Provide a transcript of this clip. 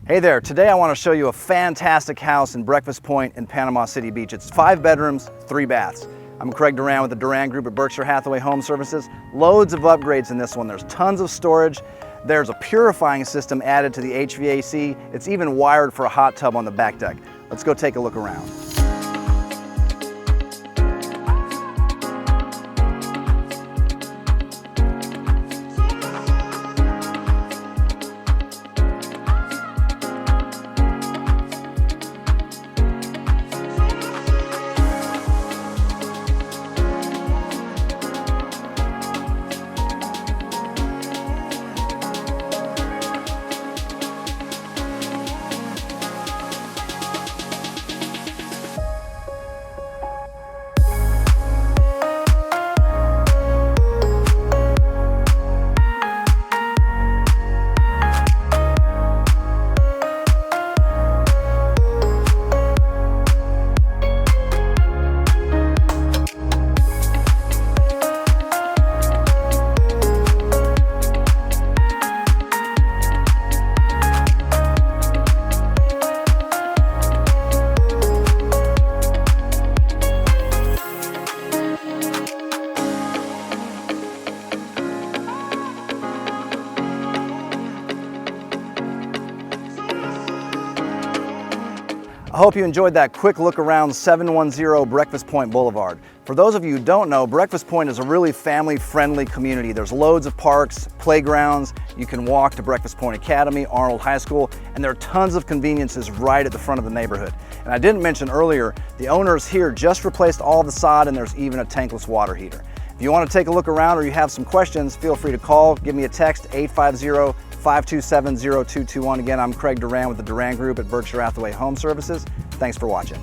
Hey there, today I want to show you a fantastic house in Breakfast Point in Panama City Beach. It's 5 bedrooms, 3 baths. I'm Craig Duran with the Duran Group at Berkshire Hathaway Home Services. Loads of upgrades in this one. There's tons of storage. There's a purifying system added to the HVAC. It's even wired for a hot tub on the back deck. Let's go take a look around. I hope you enjoyed that quick look around 710 Breakfast Point Boulevard. For those of you who don't know, Breakfast Point is a really family-friendly community. There's loads of parks, playgrounds. You can walk to Breakfast Point Academy, Arnold High School, and there are tons of conveniences right at the front of the neighborhood. And I didn't mention earlier, the owners here just replaced all the sod and there's even a tankless water heater. If you want to take a look around or you have some questions, feel free to call, give me a text, 850-527-0221. Again, I'm Craig Duran with the Duran Group at Berkshire Hathaway Home Services. Thanks for watching.